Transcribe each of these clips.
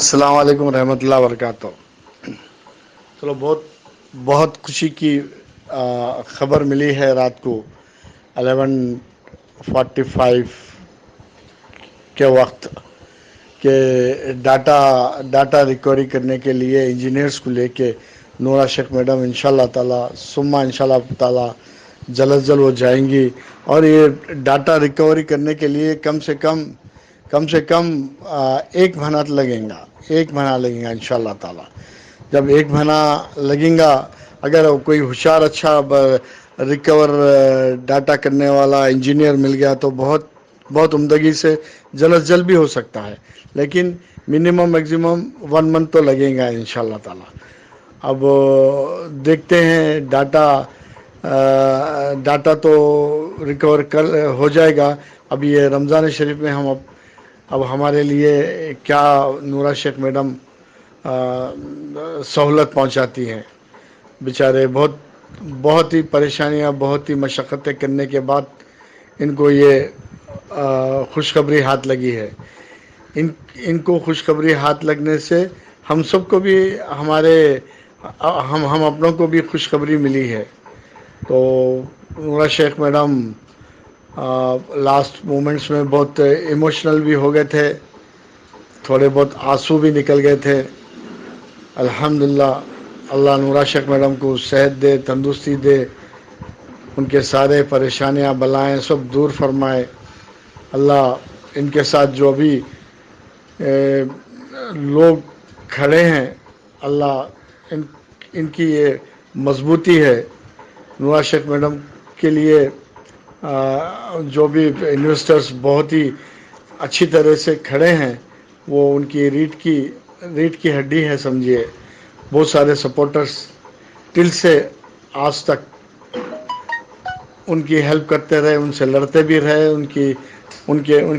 السلام علیکم ورحمۃ اللہ وبرکاتہ۔ چلو، بہت خوشی کی خبر ملی ہے رات کو 11:45 کے وقت کہ ڈاٹا ریکوری کرنے کے لیے انجینئرز کو لے کے نورا شیخ میڈم انشاءاللہ تعالی ثم انشاءاللہ تعالی جلد جلد وہ جائیں گی، اور یہ ڈاٹا ریکوری کرنے کے لیے کم سے کم ایک مہینہ لگیں گا انشاءاللہ تعالی۔ جب ایک مہینہ لگیں گا، اگر کوئی ہوشیار اچھا ریکور ڈاٹا کرنے والا انجینئر مل گیا تو بہت عمدگی سے جلد بھی ہو سکتا ہے، لیکن منیمم میکسیمم 1 منتھ تو لگیں گا انشاءاللہ تعالی۔ اب دیکھتے ہیں، ڈاٹا تو ریکور ہو جائے گا۔ اب یہ رمضان شریف میں اب ہمارے لیے کیا نورا شیخ میڈم سہولت پہنچاتی ہیں۔ بیچارے بہت ہی پریشانیاں، بہت ہی مشقتیں کرنے کے بعد ان کو یہ خوشخبری ہاتھ لگی ہے۔ ان کو خوشخبری ہاتھ لگنے سے ہم سب کو بھی، ہم اپنوں کو بھی خوشخبری ملی ہے۔ تو نورا شیخ میڈم لاسٹ مومنٹس میں بہت ایموشنل بھی ہو گئے تھے، تھوڑے بہت آنسو بھی نکل گئے تھے۔ الحمدللہ، اللہ نورا شیخ میڈم کو صحت دے، تندرستی دے، ان کے سارے پریشانیاں بلائیں سب دور فرمائے۔ اللہ ان کے ساتھ جو بھی لوگ کھڑے ہیں، اللہ ان کی یہ مضبوطی ہے۔ نورا شیخ میڈم کے لیے جو بھی انویسٹرز بہت ہی اچھی طرح سے کھڑے ہیں، وہ ان کی ریڑھ کی ہڈی ہے سمجھیے۔ بہت سارے سپورٹرز دل سے آج تک ان کی ہیلپ کرتے رہے، ان سے لڑتے بھی رہے، ان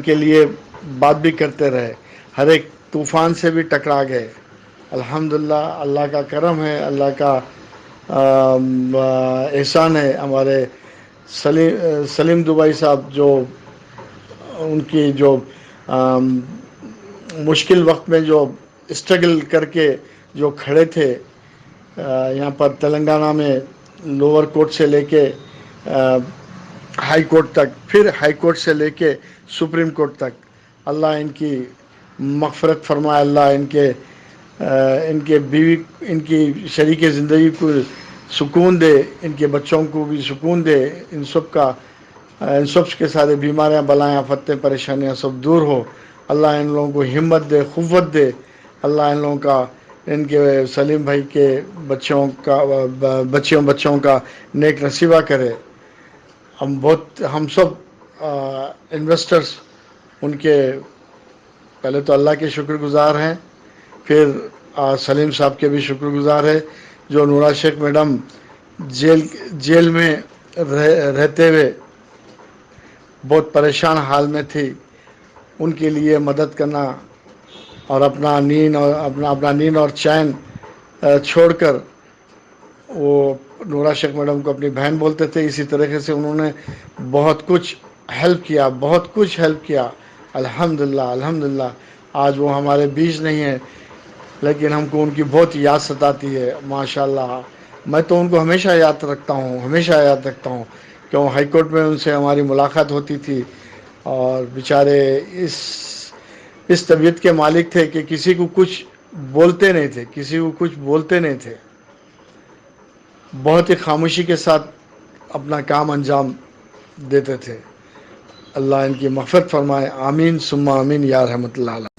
کے لیے بات بھی کرتے رہے، ہر ایک طوفان سے بھی ٹکرا گئے۔ الحمدللہ، اللہ کا کرم ہے، اللہ کا احسان ہے۔ ہمارے سلیم دبئی صاحب جو ان کی جو مشکل وقت میں جو اسٹرگل کر کے جو کھڑے تھے، یہاں پر تلنگانہ میں لوور کورٹ سے لے کے ہائی کورٹ تک، پھر ہائی کورٹ سے لے کے سپریم کورٹ تک، اللہ ان کی مغفرت فرمائے، اللہ ان کے بیوی، ان کی شریک زندگی کو سکون دے، ان کے بچوں کو بھی سکون دے، ان سب کے سارے بیماریاں بلائیں آفتیں پریشانیاں سب دور ہو۔ اللہ ان لوگوں کو ہمت دے، قوت دے۔ اللہ ان لوگوں کا، ان کے سلیم بھائی کے بچوں کا نیک نصیبہ کرے۔ ہم سب انویسٹرز ان کے پہلے تو اللہ کے شکر گزار ہیں، پھر سلیم صاحب کے بھی شکر گزار ہے، جو نورا شیخ میڈم جیل میں رہتے ہوئے بہت پریشان حال میں تھی، ان کے لیے مدد کرنا اور اپنا نیند اور چین چھوڑ کر، وہ نورا شیخ میڈم کو اپنی بہن بولتے تھے، اسی طریقے سے انہوں نے بہت کچھ ہیلپ کیا۔ الحمدللہ آج وہ ہمارے بیچ نہیں ہیں، لیکن ہم کو ان کی بہت یاد ستاتی ہے۔ ماشاءاللہ، میں تو ان کو ہمیشہ یاد رکھتا ہوں، کیوں ہائی کورٹ میں ان سے ہماری ملاقات ہوتی تھی، اور بیچارے اس طبیعت کے مالک تھے کہ کسی کو کچھ بولتے نہیں تھے، بہت ہی خاموشی کے ساتھ اپنا کام انجام دیتے تھے۔ اللہ ان کی مغفرت فرمائے، آمین ثم آمین یا رحمت اللہ علیہ۔